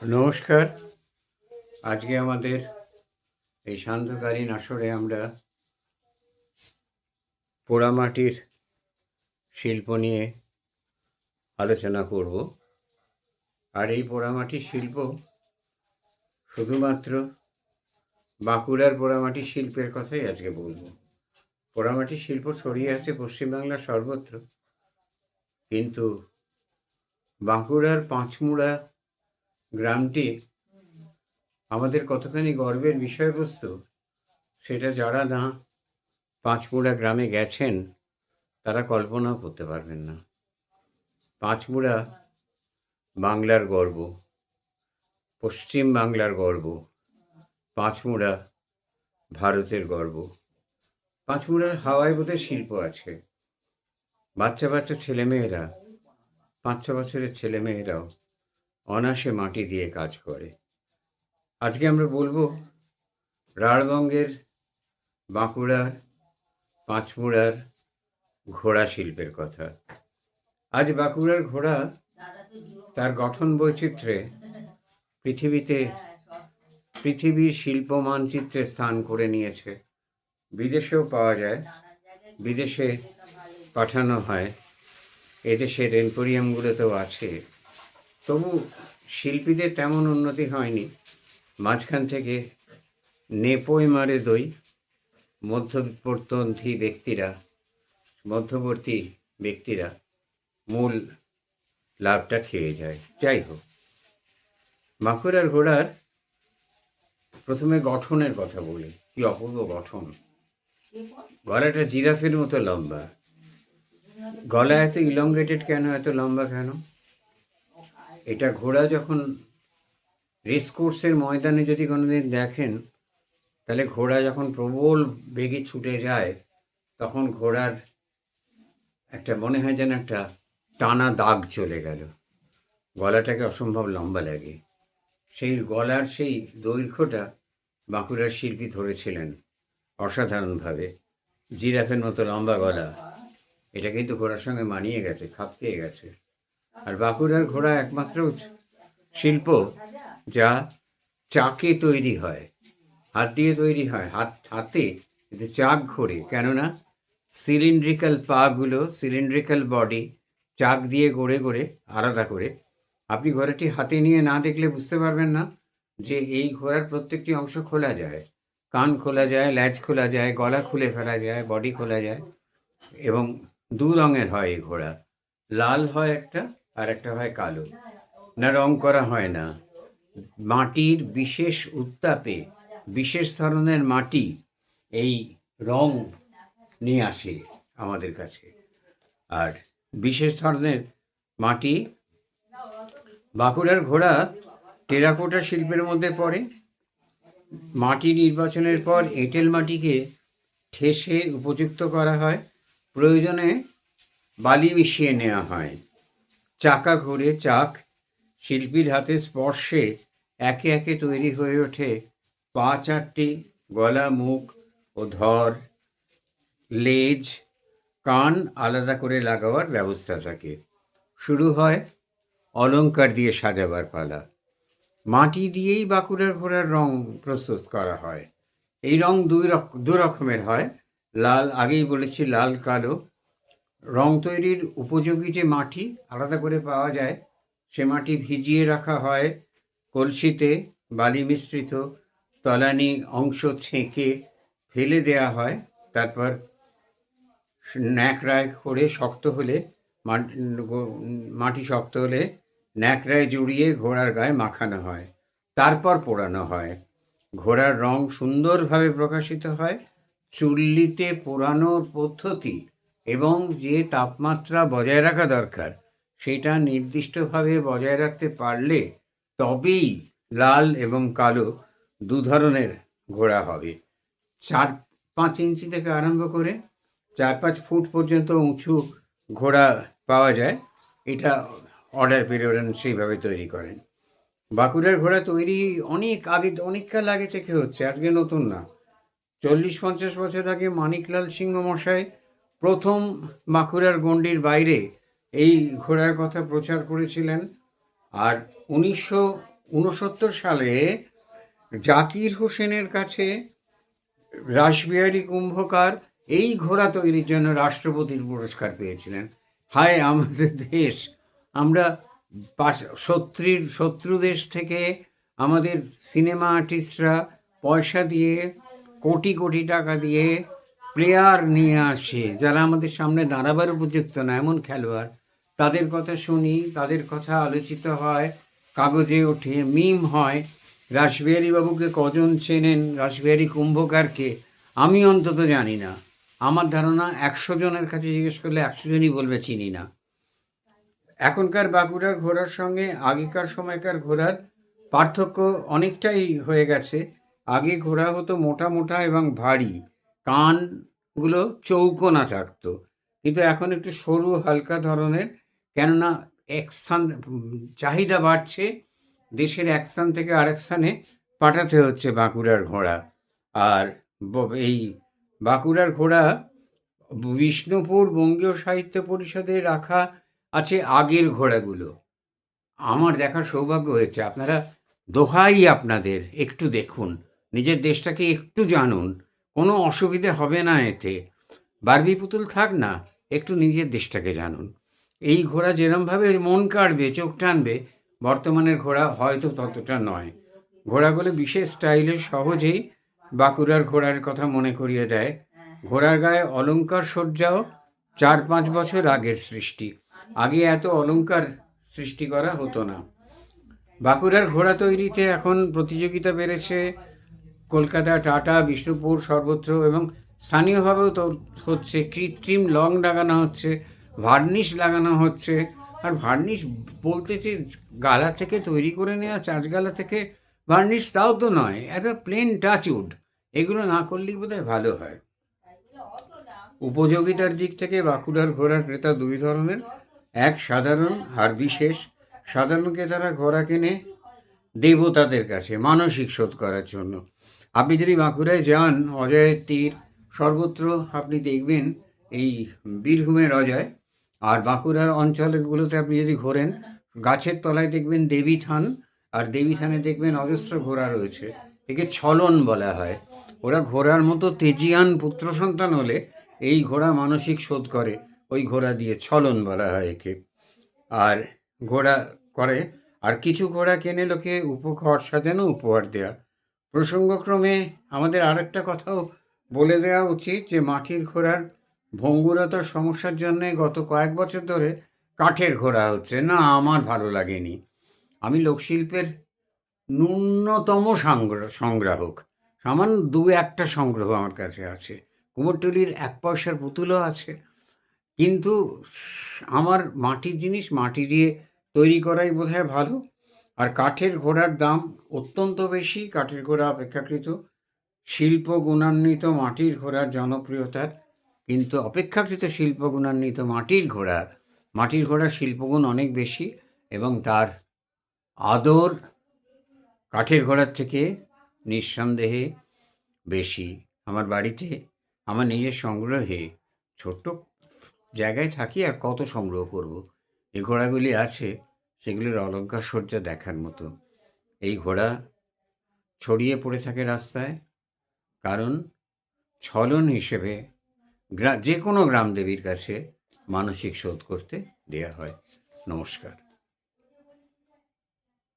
নমস্কার। আজকে আমাদের এই সান্ধ্যকালীন আসরে আমরা পোড়ামাটির শিল্প নিয়ে আলোচনা করব। আর এই পোড়ামাটির শিল্প শুধুমাত্র বাঁকুড়ার পোড়ামাটির শিল্পের কথাই আজকে বলব। পোড়ামাটির শিল্প ছড়িয়ে আছে পশ্চিমবাংলার সর্বত্র, কিন্তু বাঁকুড়ার পাঁচমুড়া গ্রামটি আমাদের কতখানি গর্বের বিষয়বস্তু সেটা যারা না পাঁচমুড়া গ্রামে গেছেন তারা কল্পনাও করতে পারবেন না। পাঁচমুড়া বাংলার গর্ব, পশ্চিম বাংলার গর্ব, পাঁচমুড়া ভারতের গর্ব। পাঁচমুড়ার হাওয়ায় বোধহয় শিল্প আছে। বাচ্চা বাচ্চা ছেলেমেয়েরা, 5-6 বছরের ছেলেমেয়েরাও অনায়াসে মাটি দিয়ে কাজ করে। আজকে আমরা বলবো রাঢ়বঙ্গের বাঁকুড়ার পাঁচমুড়ার ঘোড়া শিল্পের কথা। আজ বাঁকুড়ার ঘোড়া তার গঠন বৈচিত্র্যে পৃথিবীর শিল্প মানচিত্রে স্থান করে নিয়েছে। বিদেশেও পাওয়া যায়, বিদেশে পাঠানো হয়, এদেশের এম্পোরিয়ামগুলোতেও আছে। তবু শিল্পীদের তেমন উন্নতি হয়নি। মাঝখান থেকে নেপোয় মারে দই, মধ্যবর্তী ব্যক্তিরা মূল লাভটা খেয়ে যায়। যাই হোক, বাঁকুড়ার ঘোড়ার প্রথমে গঠনের কথা বলি। কি অপূর্ব গঠন! গলাটা জিরাফের মতো লম্বা। গলা এত ইলংগেটেড কেন, এত লম্বা কেন? এটা ঘোড়া যখন রেস কোর্সের ময়দানে যদি কোনোদিন দেখেন, তাহলে ঘোড়া যখন প্রবল বেগে ছুটে যায় তখন ঘোড়ার একটা মনে হয় যেন একটা টানা দাগ চলে গেল। গলাটাকে অসম্ভব লম্বা লাগে। সেই গলার সেই দৈর্ঘ্যটা বাঁকুড়ার শিল্পী ধরেছিলেন অসাধারণভাবে। জিরাফের মতো লম্বা গলা, এটা কিন্তু ঘোড়ার সঙ্গে মানিয়ে গেছে, খাপ খেয়ে গেছে। আর বাঁকুড়ার ঘোড়া একমাত্র শিল্প যা চাকে তৈরি হয়, হাত দিয়ে তৈরি হয়, হাতে এতে চাক ঘোরে। কেননা সিলিন্ড্রিক্যাল পাগুলো, সিলিন্ড্রিক্যাল বডি, চাক দিয়ে গড়ে গড়ে আলাদা করে। আপনি ঘোড়াটি হাতে নিয়ে না দেখলে বুঝতে পারবেন না যে এই ঘোড়ার প্রত্যেকটি অংশ খোলা যায়। কান খোলা যায়, ল্যাজ খোলা যায়, গলা খুলে ফেলা যায়, বডি খোলা যায়। এবং 2 রঙের হয় এই ঘোড়া। লাল হয় একটা, আর একটা হয় কালো। না, রং করা হয় না। মাটির বিশেষ উত্তাপে বিশেষ ধরনের মাটি এই রং নিয়ে আসে আমাদের কাছে। আর বিশেষ ধরনের মাটি, বাঁকুড়ার ঘোড়া টেরাকোটা শিল্পের মধ্যে পড়ে। মাটি নির্বাচনের পর এঁটেল মাটিকে ঠেসে উপযুক্ত করা হয়, প্রয়োজনে বালি মিশিয়ে নেওয়া হয়। চাকা ঘুরে চাক শিল্পীর হাতে স্পর্শে একে একে তৈরি হয়ে ওঠে 5-8টি। গলা, মুখ ও ধর, লেজ, কান আলাদা করে লাগাবার ব্যবস্থা থাকে। শুরু হয় অলংকার দিয়ে সাজাবার পালা। মাটি দিয়েই বাঁকুড়ার ঘোড়ার রং প্রস্তুত করা হয়। এই রং দু রকমের হয়। লাল, আগেই বলেছি, লাল কালো। রং তৈরির উপযোগী যে মাটি আলাদা করে পাওয়া যায়, সে মাটি ভিজিয়ে রাখা হয় কলসিতে, বালি মিশ্রিত তলানি অংশ ছেঁকে ফেলে দেয়া হয়। তারপর ন্যাকড়ায় করে শক্ত হলে, মাটি শক্ত হলে ন্যাকড়ায় জড়িয়ে ঘোড়ার গায়ে মাখানো হয়, তারপর পোড়ানো হয়। ঘোড়ার রং সুন্দরভাবে প্রকাশিত হয়। চুল্লিতে পোড়ানোর পদ্ধতি এবং যে তাপমাত্রা বজায় রাখা দরকার সেটা নির্দিষ্টভাবে বজায় রাখতে পারলে তবেই লাল এবং কালো 2 ধরনের ঘোড়া হবে। 4-5 ইঞ্চি থেকে আরম্ভ করে 4-5 ফুট পর্যন্ত উঁচু ঘোড়া পাওয়া যায়। এটা অর্ডার পিরিয়ড সেইভাবে তৈরি করেন। বাঁকুড়ার ঘোড়া তৈরি অনেক কাল আগে থেকে হচ্ছে, আজকে নতুন না। 40-50 বছর আগে মানিকলাল সিংহ মশাই প্রথম বাঁকুড়ার গণ্ডির বাইরে এই ঘোড়ার কথা প্রচার করেছিলেন। আর ঊনসত্তর সালে জাকির হোসেনের কাছে রাসবিহারী কুম্ভকার এই ঘোড়া তৈরির জন্য রাষ্ট্রপতির পুরস্কার পেয়েছিলেন। হায় আমাদের দেশ! আমরা শত্রু দেশ থেকে আমাদের সিনেমা আর্টিস্টরা পয়সা দিয়ে কোটি কোটি টাকা দিয়ে প্লেয়ার নিয়ে আসে, যারা আমাদের সামনে দাঁড়াবার উপযুক্ত না, এমন খেলোয়াড়। তাদের কথা শুনি, তাদের কথা আলোচিত হয়, কাগজে ওঠে, মিম হয়। রাসবিহারী বাবুকে কজন চেনেন, রাসবিহারী কুম্ভকারকে? আমি অন্তত জানি না। আমার ধারণা 100 জনের কাছে জিজ্ঞেস করলে 100 জনই বলবে চিনি না। এখনকার বাঁকুড়ার ঘোড়ার সঙ্গে আগেকার সময়কার ঘোড়ার পার্থক্য অনেকটাই হয়ে গেছে। আগে ঘোড়া হতো মোটা মোটা এবং ভারী, কানগুলো চৌকোনা থাকতো, কিন্তু এখন একটু সরু হালকা ধরনের। কেননা এক স্থান চাহিদা বাড়ছে, দেশের এক স্থান থেকে আরেক স্থানে পাঠাতে হচ্ছে বাঁকুড়ার ঘোড়া। আর এই বাঁকুড়ার ঘোড়া বিষ্ণুপুর বঙ্গীয় সাহিত্য পরিষদে রাখা আছে আগের ঘোড়াগুলো। আমার দেখার সৌভাগ্য হয়েছে। আপনারা, দোহাই আপনাদের, একটু দেখুন, নিজের দেশটাকে একটু জানুন, কোনো অসুবিধে হবে না এতে। বারবি পুতুল থাক না, একটু নিজের দেশটাকে জানুন। এই ঘোড়া যেরমভাবে মন কাড়বে, চোখ টানবে, বর্তমানের ঘোড়া হয়তো ততটা নয়। ঘোড়াগুলো বিশেষ স্টাইলে সহজেই বাঁকুড়ার ঘোড়ার কথা মনে করিয়ে দেয়। ঘোড়ার গায়ে অলংকার সজ্জাও 4-5 বছর আগের সৃষ্টি। আগে এত অলংকার সৃষ্টি করা হতো না। বাঁকুড়ার ঘোড়া তৈরিতে এখন প্রতিযোগিতা বেড়েছে। কলকাতা, টাটা, বিষ্ণুপুর সর্বত্র, এবং স্থানীয়ভাবেও তো হচ্ছে। কৃত্রিম লং লাগানো হচ্ছে, ভার্নিশ লাগানো হচ্ছে। আর ভার্নিশ বলতে যে গালা থেকে তৈরি করে নেওয়া, চাঁচগালা থেকে ভার্নিশ, তাও তো নয়, একটা প্লেন টাচউড। এগুলো না করলেই বোধহয় ভালো হয়। উপযোগিতার দিক থেকে বাঁকুড়ার ঘোড়ার ক্রেতা দুই ধরনের। এক সাধারণ, আর বিশেষ। সাধারণ ক্রেতারা ঘোড়া কেনে দেবতাদের কাছে মানসিক শোধ করার জন্য। আপনি যদি বাঁকুড়ায় যান, অজয়ের তীর সর্বত্র আপনি দেখবেন এই বীরভূমের অজয়, আর বাঁকুড়ার অঞ্চলগুলোতে আপনি যদি ঘোরেন, গাছের তলায় দেখবেন দেবী থান, আর দেবী থানে দেখবেন অজস্র ঘোড়া রয়েছে। একে ছলন বলা হয়। ওরা ঘোড়ার মতো তেজিয়ান পুত্র সন্তান হলে এই ঘোড়া মানসিক শোধ করে, ওই ঘোড়া দিয়ে ছলন বলা হয় একে। আর ঘোড়া করে, আর কিছু ঘোড়া কেনে লোকে ঘর সাজানো, উপহার দেয়া। প্রসঙ্গক্রমে আমাদের আরেকটা কথাও বলে দেওয়া উচিত যে মাটির ঘোড়ার ভঙ্গুরতার সমস্যার জন্যে গত কয়েক বছর ধরে কাঠের ঘোড়া হচ্ছে। না, আমার ভালো লাগেনি। আমি লোকশিল্পের ন্যূনতম সংগ্রাহক। সামান্য 2-1টা সংগ্রহ আমার কাছে আছে। কুমোরটুলির 1 পয়সার পুতুলও আছে। কিন্তু আমার মাটির জিনিস মাটি দিয়ে তৈরি করাই বোধহয় ভালো। আর কাঠের ঘোড়ার দাম অত্যন্ত বেশি। কাঠের ঘোড়া অপেক্ষাকৃত শিল্প গুণান্বিত মাটির ঘোড়ার জনপ্রিয়তার, কিন্তু অপেক্ষাকৃত শিল্প গুণান্বিত মাটির ঘোড়ার শিল্পগুণ অনেক বেশি, এবং তার আদর কাঠের ঘোড়ার থেকে নিঃসন্দেহে বেশি। আমার বাড়িতে আমার নিজের সংগ্রহে, ছোট্ট জায়গায় থাকি আর কত সংগ্রহ করব, এই ঘোড়াগুলি আছে, সেগুলির অলংকার সজ্জা দেখার মতো। এই ঘোড়া ছড়িয়ে পড়ে থাকে রাস্তায়, কারণ ছলন হিসেবে যে কোনো গ্রামদেবীর কাছে মানসিক শোধ করতে দেয়া হয়। নমস্কার।